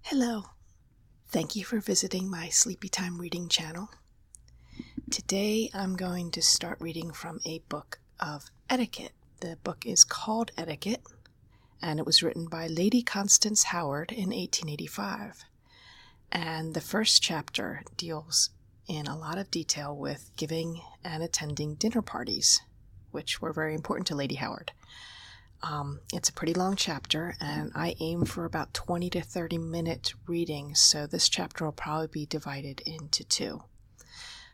Hello. Thank you for visiting my Sleepy Time reading channel. Today I'm going to start reading from a book of etiquette. The book is called Etiquette, and it was written by Lady Constance Howard in 1885. And the first chapter deals in a lot of detail with giving and attending dinner parties, which were very important to Lady Howard. It's a pretty long chapter, and I aim for about 20 to 30 minute reading, so this chapter will probably be divided into two.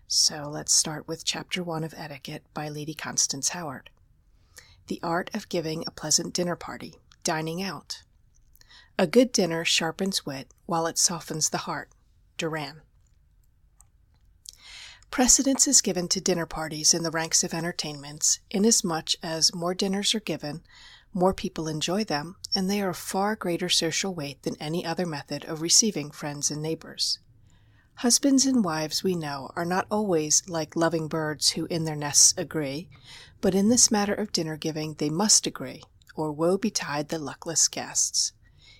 So let's start with Chapter 1 of Etiquette by Lady Constance Howard. The Art of Giving a Pleasant Dinner Party, Dining Out. A good dinner sharpens wit while it softens the heart. Duran. Precedence is given to dinner parties in the ranks of entertainments, inasmuch as more dinners are given, more people enjoy them, and they are of far greater social weight than any other method of receiving friends and neighbors. Husbands and wives, we know, are not always like loving birds who in their nests agree, but in this matter of dinner-giving they must agree, or woe betide the luckless guests.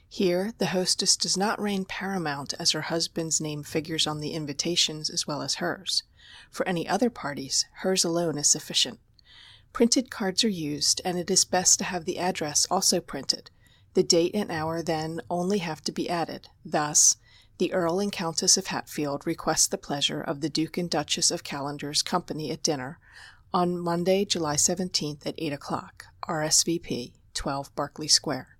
Here the hostess does not reign paramount, as her husband's name figures on the invitations as well as hers. For any other parties, hers alone is sufficient. Printed cards are used, and it is best to have the address also printed. The date and hour then only have to be added. Thus, the Earl and Countess of Hatfield request the pleasure of the Duke and Duchess of Callender's company at dinner on Monday, July 17th at 8 o'clock, RSVP, 12 Berkeley Square.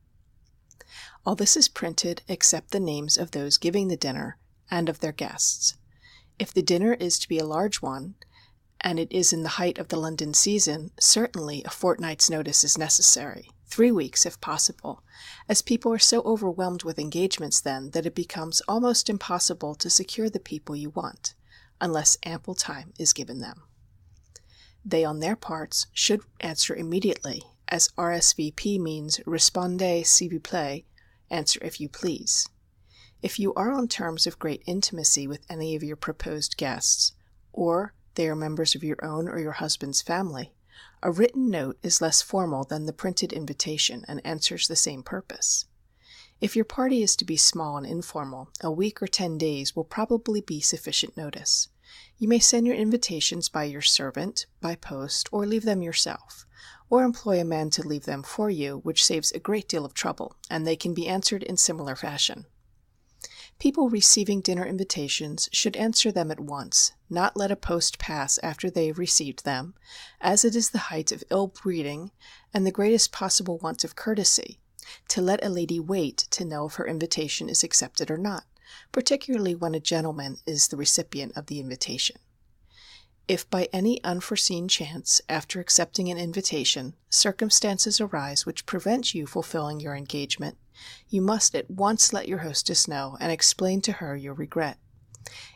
All this is printed except the names of those giving the dinner and of their guests. If the dinner is to be a large one, and it is in the height of the London season, certainly a fortnight's notice is necessary, 3 weeks if possible, as people are so overwhelmed with engagements then that it becomes almost impossible to secure the people you want, unless ample time is given them. They on their parts should answer immediately, as RSVP means Répondez s'il vous plaît, answer if you please. If you are on terms of great intimacy with any of your proposed guests, or they are members of your own or your husband's family, a written note is less formal than the printed invitation and answers the same purpose. If your party is to be small and informal, a week or 10 days will probably be sufficient notice. You may send your invitations by your servant, by post, or leave them yourself, or employ a man to leave them for you, which saves a great deal of trouble, and they can be answered in similar fashion. People receiving dinner invitations should answer them at once, not let a post pass after they have received them, as it is the height of ill-breeding and the greatest possible want of courtesy to let a lady wait to know if her invitation is accepted or not, particularly when a gentleman is the recipient of the invitation. If by any unforeseen chance, after accepting an invitation, circumstances arise which prevent you fulfilling your engagement, you must at once let your hostess know and explain to her your regret.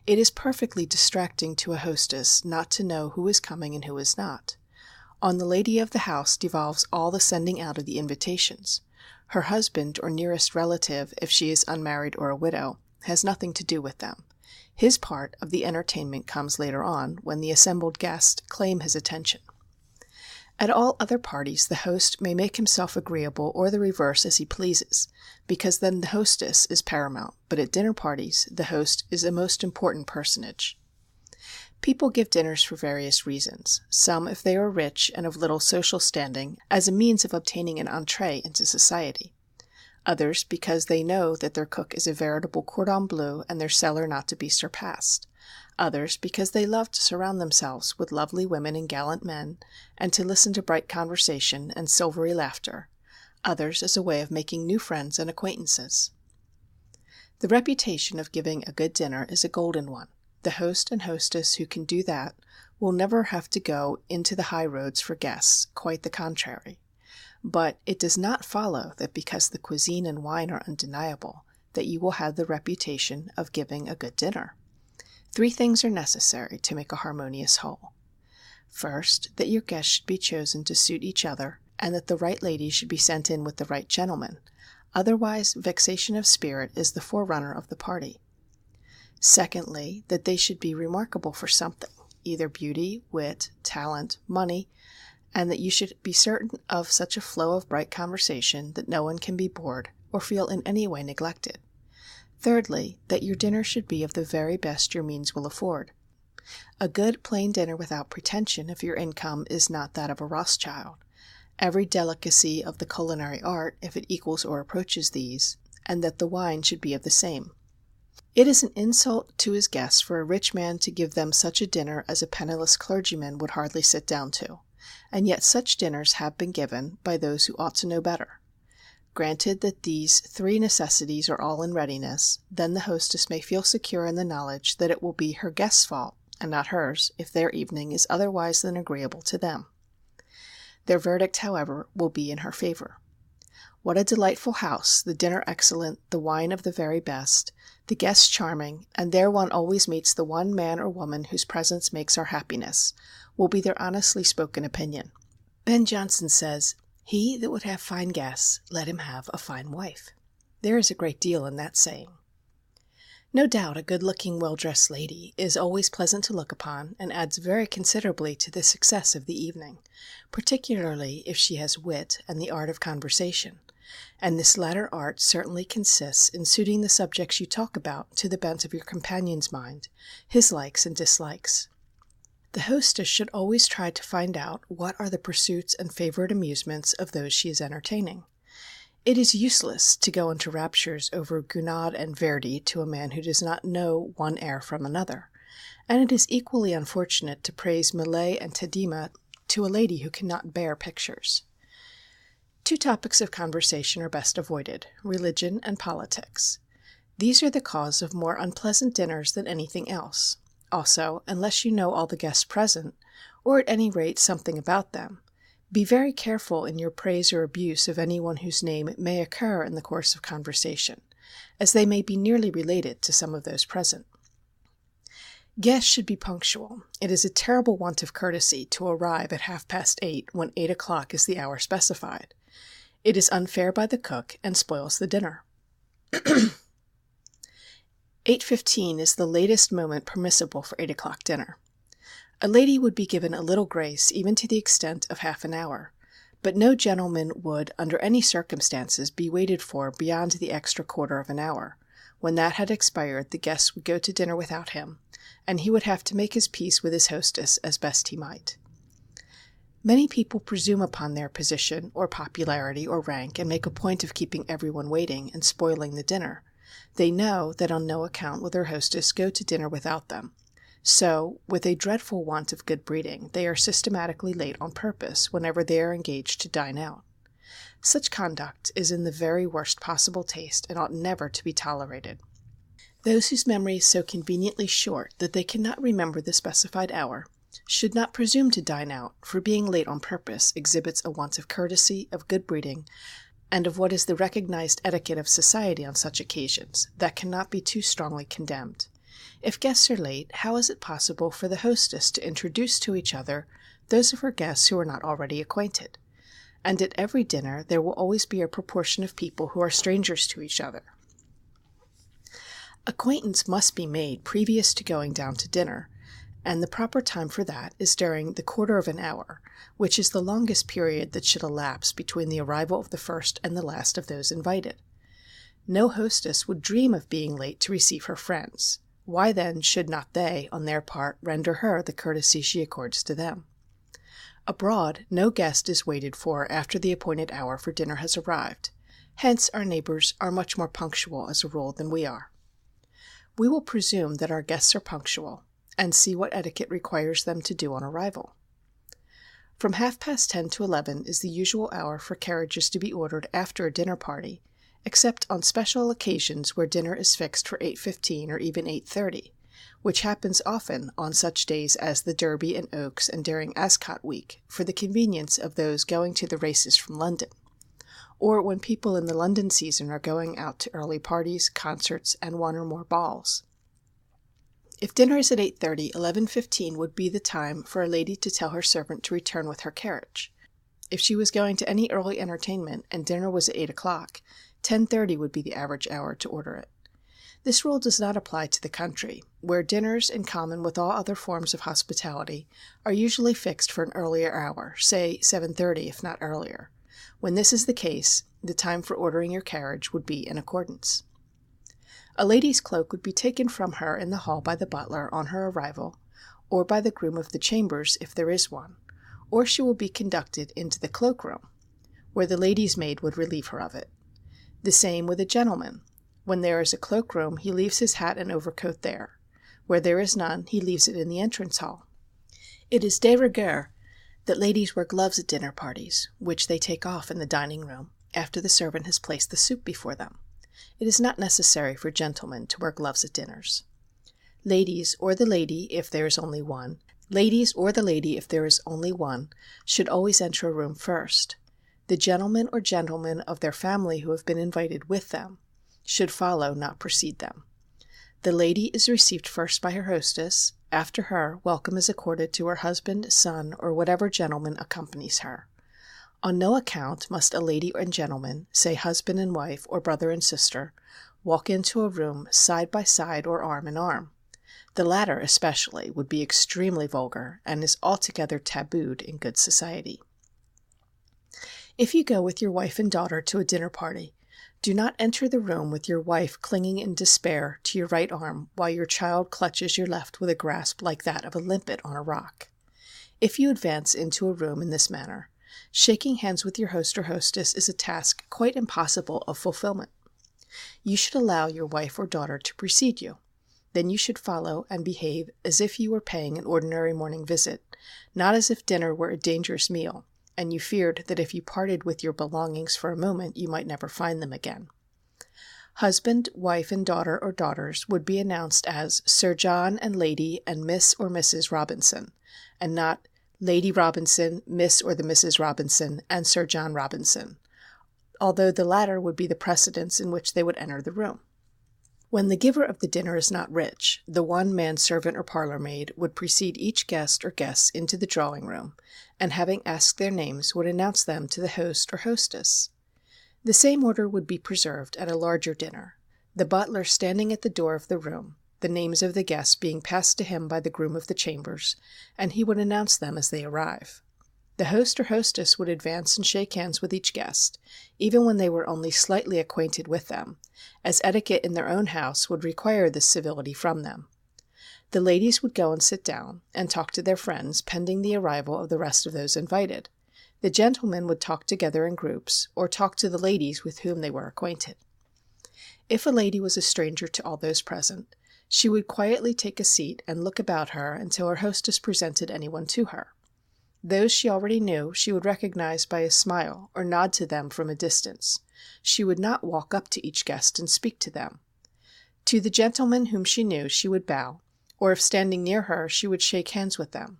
It is perfectly distracting to a hostess not to know who is coming and who is not. On the lady of the house devolves all the sending out of the invitations. Her husband or nearest relative, if she is unmarried or a widow, has nothing to do with them. His part of the entertainment comes later on, when the assembled guests claim his attention. At all other parties the host may make himself agreeable or the reverse as he pleases, because then the hostess is paramount, but at dinner parties the host is a most important personage. People give dinners for various reasons, some if they are rich and of little social standing, as a means of obtaining an entrée into society. Others because they know that their cook is a veritable cordon bleu and their cellar not to be surpassed. Others because they love to surround themselves with lovely women and gallant men, and to listen to bright conversation and silvery laughter. Others as a way of making new friends and acquaintances. The reputation of giving a good dinner is a golden one. The host and hostess who can do that will never have to go into the high roads for guests, quite the contrary. But it does not follow that because the cuisine and wine are undeniable, that you will have the reputation of giving a good dinner. 3 things are necessary to make a harmonious whole. First, that your guests should be chosen to suit each other, and that the right lady should be sent in with the right gentleman. Otherwise, vexation of spirit is the forerunner of the party. Secondly, that they should be remarkable for something, either beauty, wit, talent, money, and that you should be certain of such a flow of bright conversation that no one can be bored or feel in any way neglected. Thirdly, that your dinner should be of the very best your means will afford. A good plain dinner without pretension if your income is not that of a Rothschild, every delicacy of the culinary art if it equals or approaches these, and that the wine should be of the same. It is an insult to his guests for a rich man to give them such a dinner as a penniless clergyman would hardly sit down to, and yet such dinners have been given by those who ought to know better. Granted that these three necessities are all in readiness, then the hostess may feel secure in the knowledge that it will be her guest's fault, and not hers, if their evening is otherwise than agreeable to them. Their verdict, however, will be in her favor. What a delightful house, the dinner excellent, the wine of the very best, the guests charming, and there one always meets the one man or woman whose presence makes our happiness, will be their honestly spoken opinion. Ben Jonson says, "He that would have fine guests, let him have a fine wife." There is a great deal in that saying. No doubt a good-looking, well-dressed lady is always pleasant to look upon, and adds very considerably to the success of the evening, particularly if she has wit and the art of conversation, and this latter art certainly consists in suiting the subjects you talk about to the bent of your companion's mind, his likes and dislikes. The hostess should always try to find out what are the pursuits and favorite amusements of those she is entertaining. It is useless to go into raptures over Gounod and Verdi to a man who does not know one air from another, and it is equally unfortunate to praise Millet and Tadema to a lady who cannot bear pictures. Two topics of conversation are best avoided, religion and politics. These are the cause of more unpleasant dinners than anything else. Also, unless you know all the guests present, or at any rate something about them, be very careful in your praise or abuse of anyone whose name may occur in the course of conversation, as they may be nearly related to some of those present. Guests should be punctual. It is a terrible want of courtesy to arrive at 8:30 when 8 o'clock is the hour specified. It is unfair by the cook, and spoils the dinner. 8:15 is the latest moment permissible for 8 o'clock dinner. A lady would be given a little grace even to the extent of half an hour, but no gentleman would under any circumstances be waited for beyond the extra quarter of an hour. When that had expired the guests would go to dinner without him, and he would have to make his peace with his hostess as best he might. Many people presume upon their position, or popularity, or rank, and make a point of keeping everyone waiting, and spoiling the dinner. They know that on no account will their hostess go to dinner without them. So, with a dreadful want of good breeding, they are systematically late on purpose whenever they are engaged to dine out. Such conduct is in the very worst possible taste, and ought never to be tolerated. Those whose memory is so conveniently short that they cannot remember the specified hour, should not presume to dine out, for being late on purpose exhibits a want of courtesy, of good breeding, and of what is the recognized etiquette of society on such occasions, that cannot be too strongly condemned. If guests are late, how is it possible for the hostess to introduce to each other those of her guests who are not already acquainted? And at every dinner there will always be a proportion of people who are strangers to each other. Acquaintance must be made previous to going down to dinner, and the proper time for that is during the quarter of an hour, which is the longest period that should elapse between the arrival of the first and the last of those invited. No hostess would dream of being late to receive her friends. Why then should not they, on their part, render her the courtesy she accords to them? Abroad, no guest is waited for after the appointed hour for dinner has arrived. Hence our neighbors are much more punctual as a rule than we are. We will presume that our guests are punctual, and see what etiquette requires them to do on arrival. From 10:30 to 11 is the usual hour for carriages to be ordered after a dinner party, except on special occasions where dinner is fixed for 8:15 or even 8:30, which happens often on such days as the Derby and Oaks and during Ascot week, for the convenience of those going to the races from London, or when people in the London season are going out to early parties, concerts, and one or more balls. If dinner is at 8:30, 11:15 would be the time for a lady to tell her servant to return with her carriage. If she was going to any early entertainment and dinner was at 8 o'clock, 10:30 would be the average hour to order it. This rule does not apply to the country, where dinners, in common with all other forms of hospitality, are usually fixed for an earlier hour, say 7:30 if not earlier. When this is the case, the time for ordering your carriage would be in accordance. A lady's cloak would be taken from her in the hall by the butler on her arrival, or by the groom of the chambers if there is one, or she will be conducted into the cloak-room, where the lady's maid would relieve her of it. The same with a gentleman. When there is a cloak-room, he leaves his hat and overcoat there. Where there is none, he leaves it in the entrance hall. It is de rigueur that ladies wear gloves at dinner parties, which they take off in the dining-room after the servant has placed the soup before them. It is not necessary for gentlemen to wear gloves at dinners. Ladies, or the lady if there is only one, should always enter a room first. The gentleman or gentlemen of their family who have been invited with them should follow, not precede them. The lady is received first by her hostess. After her, welcome is accorded to her husband, son, or whatever gentleman accompanies her. On no account must a lady and gentleman, say husband and wife, or brother and sister, walk into a room side by side or arm in arm. The latter, especially, would be extremely vulgar, and is altogether tabooed in good society. If you go with your wife and daughter to a dinner party, do not enter the room with your wife clinging in despair to your right arm while your child clutches your left with a grasp like that of a limpet on a rock. If you advance into a room in this manner, shaking hands with your host or hostess is a task quite impossible of fulfillment. You should allow your wife or daughter to precede you. Then you should follow and behave as if you were paying an ordinary morning visit, not as if dinner were a dangerous meal, and you feared that if you parted with your belongings for a moment you might never find them again. Husband, wife, and daughter or daughters would be announced as Sir John and Lady and Miss or Mrs. Robinson, and not Lady Robinson, Miss or the Mrs. Robinson, and Sir John Robinson, although the latter would be the precedence in which they would enter the room. When the giver of the dinner is not rich, the one-man servant or parlour-maid would precede each guest or guests into the drawing-room, and having asked their names would announce them to the host or hostess. The same order would be preserved at a larger dinner, the butler standing at the door of the room, the names of the guests being passed to him by the groom of the chambers, and he would announce them as they arrive. The host or hostess would advance and shake hands with each guest, even when they were only slightly acquainted with them, as etiquette in their own house would require this civility from them. The ladies would go and sit down, and talk to their friends, pending the arrival of the rest of those invited. The gentlemen would talk together in groups, or talk to the ladies with whom they were acquainted. If a lady was a stranger to all those present, she would quietly take a seat and look about her until her hostess presented anyone to her. Those she already knew she would recognize by a smile or nod to them from a distance. She would not walk up to each guest and speak to them. To the gentlemen whom she knew she would bow, or if standing near her she would shake hands with them.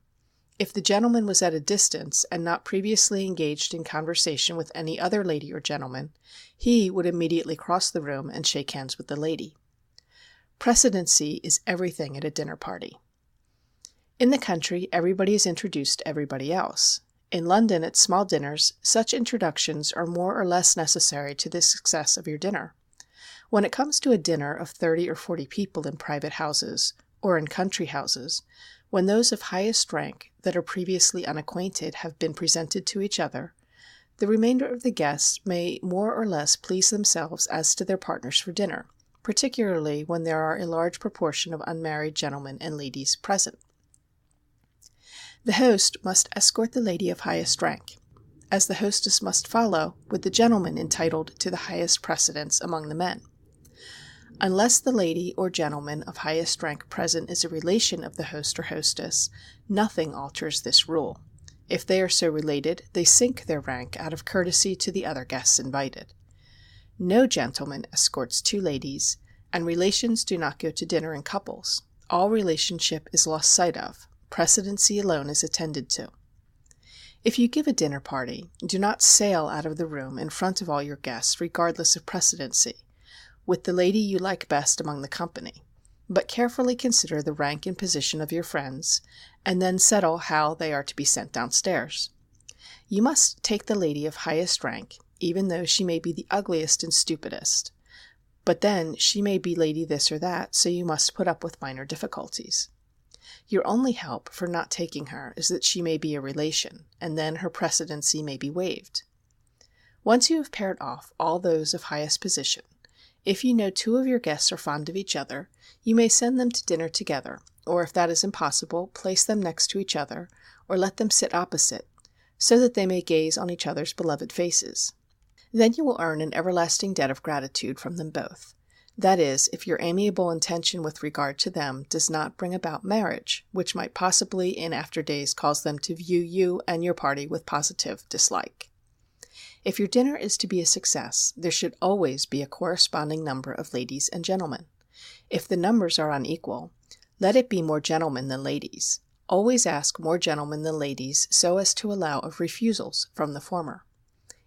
If the gentleman was at a distance and not previously engaged in conversation with any other lady or gentleman, he would immediately cross the room and shake hands with the lady. Precedency is everything at a dinner party. In the country, everybody is introduced to everybody else. In London, at small dinners, such introductions are more or less necessary to the success of your dinner. When it comes to a dinner of 30 or 40 people in private houses, or in country houses, when those of highest rank that are previously unacquainted have been presented to each other, the remainder of the guests may more or less please themselves as to their partners for dinner, particularly when there are a large proportion of unmarried gentlemen and ladies present. The host must escort the lady of highest rank, as the hostess must follow with the gentleman entitled to the highest precedence among the men. Unless the lady or gentleman of highest rank present is a relation of the host or hostess, nothing alters this rule. If they are so related, they sink their rank out of courtesy to the other guests invited. No gentleman escorts two ladies, and relations do not go to dinner in couples. All relationship is lost sight of. Precedency alone is attended to. If you give a dinner party, do not sail out of the room in front of all your guests, regardless of precedency, with the lady you like best among the company, but carefully consider the rank and position of your friends, and then settle how they are to be sent downstairs. You must take the lady of highest rank, even though she may be the ugliest and stupidest. But then she may be lady this or that, so you must put up with minor difficulties. Your only help for not taking her is that she may be a relation, and then her precedency may be waived. Once you have paired off all those of highest position, If you know two of your guests are fond of each other, you may send them to dinner together, or if that is impossible, place them next to each other, or let them sit opposite, so that they may gaze on each other's beloved faces. Then you will earn an everlasting debt of gratitude from them both. That is, if your amiable intention with regard to them does not bring about marriage, which might possibly in after days cause them to view you and your party with positive dislike. If your dinner is to be a success, there should always be a corresponding number of ladies and gentlemen. If the numbers are unequal, let it be more gentlemen than ladies. Always ask more gentlemen than ladies so as to allow of refusals from the former.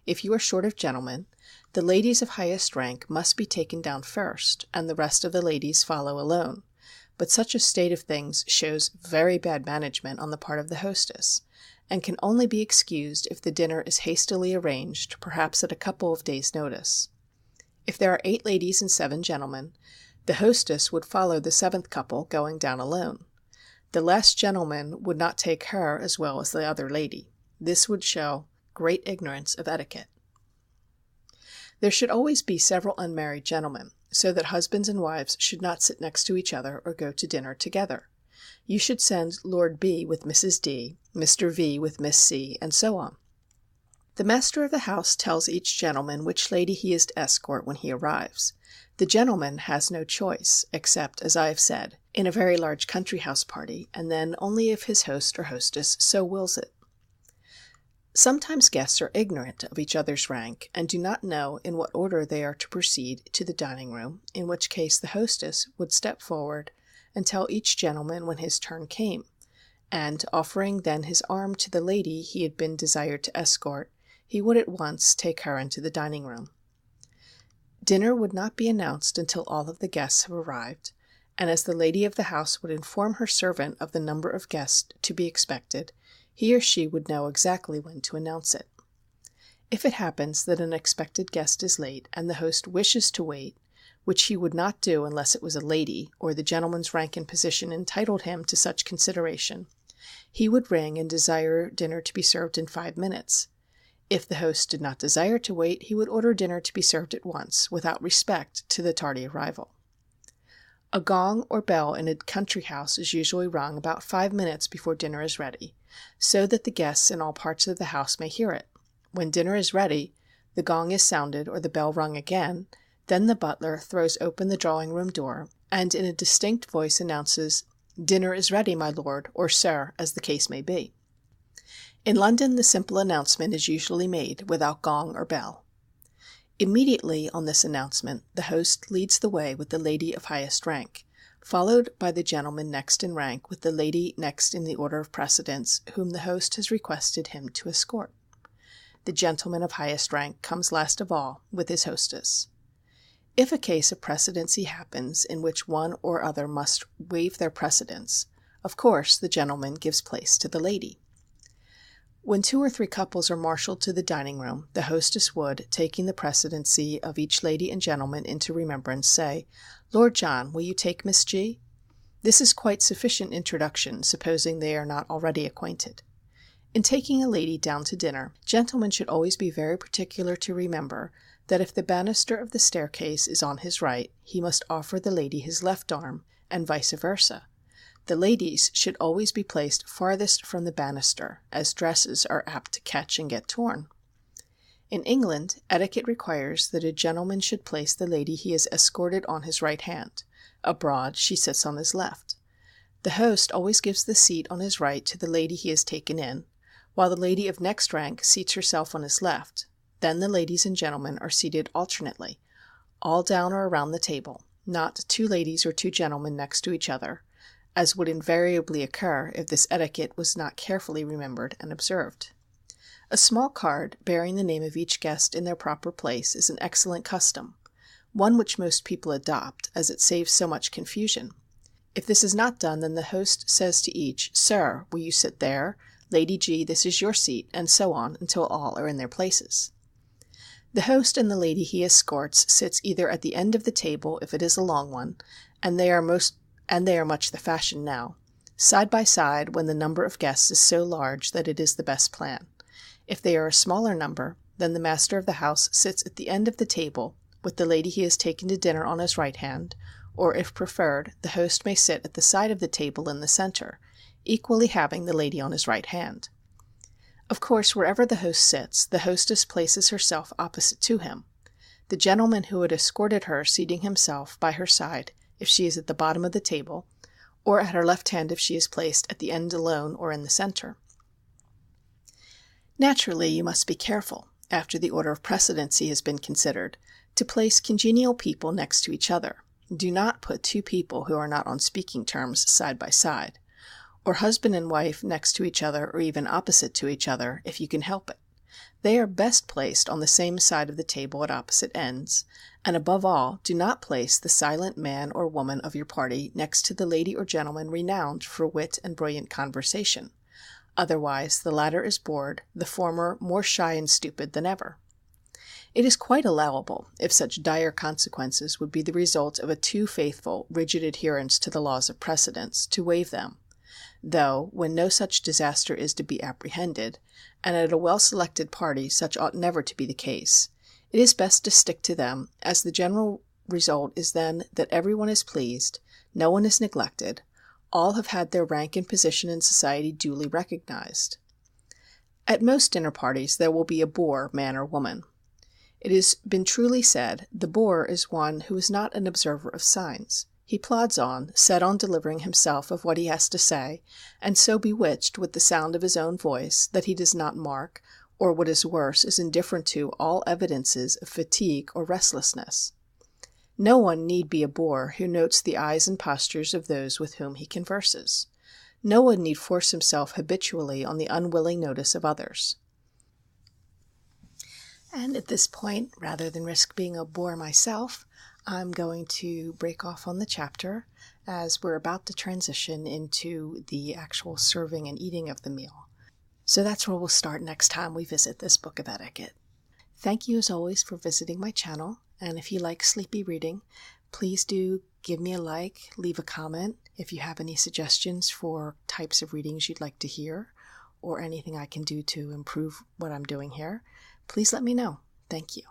If you are short of gentlemen, the ladies of highest rank must be taken down first, and the rest of the ladies follow alone. But such a state of things shows very bad management on the part of the hostess, and can only be excused if the dinner is hastily arranged, perhaps at a couple of days' notice. If there are 8 ladies and 7 gentlemen, the hostess would follow the 7th couple, going down alone. The last gentleman would not take her as well as the other lady. This would show great ignorance of etiquette. There should always be several unmarried gentlemen, so that husbands and wives should not sit next to each other or go to dinner together. You should send Lord B with Mrs. D, Mr. V with Miss C, and so on. The master of the house tells each gentleman which lady he is to escort when he arrives. The gentleman has no choice, except, as I have said, in a very large country house party, and then only if his host or hostess so wills it. Sometimes guests are ignorant of each other's rank, and do not know in what order they are to proceed to the dining room, in which case the hostess would step forward and tell each gentleman when his turn came, and, offering then his arm to the lady he had been desired to escort, he would at once take her into the dining room. Dinner would not be announced until all of the guests have arrived, and as the lady of the house would inform her servant of the number of guests to be expected, he or she would know exactly when to announce it. If it happens that an expected guest is late, and the host wishes to wait, which he would not do unless it was a lady, or the gentleman's rank and position entitled him to such consideration, he would ring and desire dinner to be served in 5 minutes. If the host did not desire to wait, he would order dinner to be served at once, without respect to the tardy arrival. A gong or bell in a country house is usually rung about 5 minutes before dinner is ready, so that the guests in all parts of the house may hear it. When dinner is ready, the gong is sounded or the bell rung again, then the butler throws open the drawing-room door, and in a distinct voice announces, "Dinner is ready, my lord," or "Sir," as the case may be. In London the simple announcement is usually made, without gong or bell. Immediately on this announcement the host leads the way with the lady of highest rank, followed by the gentleman next in rank with the lady next in the order of precedence whom the host has requested him to escort. The gentleman of highest rank comes last of all with his hostess. If a case of precedency happens in which one or other must waive their precedence, of course the gentleman gives place to the lady. When 2 or 3 couples are marshalled to the dining room, the hostess would, taking the precedency of each lady and gentleman into remembrance, say, "Lord John, will you take Miss G?" This is quite sufficient introduction, supposing they are not already acquainted. In taking a lady down to dinner, gentlemen should always be very particular to remember that if the banister of the staircase is on his right, he must offer the lady his left arm, and vice versa. The ladies should always be placed farthest from the banister, as dresses are apt to catch and get torn. In England, etiquette requires that a gentleman should place the lady he is escorted on his right hand. Abroad she sits on his left. The host always gives the seat on his right to the lady he has taken in, while the lady of next rank seats herself on his left. Then the ladies and gentlemen are seated alternately, all down or around the table, not 2 ladies or 2 gentlemen next to each other, as would invariably occur if this etiquette was not carefully remembered and observed. A small card bearing the name of each guest in their proper place is an excellent custom, one which most people adopt, as it saves so much confusion. If this is not done, then the host says to each, "Sir, will you sit there? Lady G, this is your seat," and so on until all are in their places. The host and the lady he escorts sits either at the end of the table if it is a long one, and they are much the fashion now, side by side when the number of guests is so large that it is the best plan. If they are a smaller number, then the master of the house sits at the end of the table, with the lady he has taken to dinner on his right hand, or if preferred, the host may sit at the side of the table in the center, equally having the lady on his right hand. Of course, wherever the host sits, the hostess places herself opposite to him, the gentleman who had escorted her seating himself by her side if she is at the bottom of the table, or at her left hand if she is placed at the end alone or in the center. Naturally, you must be careful, after the order of precedency has been considered, to place congenial people next to each other. Do not put two people who are not on speaking terms side by side, or husband and wife next to each other or even opposite to each other, if you can help it. They are best placed on the same side of the table at opposite ends, and above all, do not place the silent man or woman of your party next to the lady or gentleman renowned for wit and brilliant conversation. Otherwise, the latter is bored, the former more shy and stupid than ever. It is quite allowable, if such dire consequences would be the result of a too faithful, rigid adherence to the laws of precedence, to waive them, though, when no such disaster is to be apprehended, and at a well-selected party such ought never to be the case, it is best to stick to them, as the general result is then that everyone is pleased, no one is neglected, all have had their rank and position in society duly recognized. At most dinner parties there will be a bore, man or woman. It has been truly said, the bore is one who is not an observer of signs. He plods on, set on delivering himself of what he has to say, and so bewitched with the sound of his own voice that he does not mark, or what is worse, is indifferent to, all evidences of fatigue or restlessness. No one need be a bore who notes the eyes and postures of those with whom he converses. No one need force himself habitually on the unwilling notice of others. And at this point, rather than risk being a bore myself, I'm going to break off on the chapter as we're about to transition into the actual serving and eating of the meal. So that's where we'll start next time we visit this book of etiquette. Thank you as always for visiting my channel, and if you like sleepy reading, please do give me a like, leave a comment if you have any suggestions for types of readings you'd like to hear, or anything I can do to improve what I'm doing here. Please let me know. Thank you.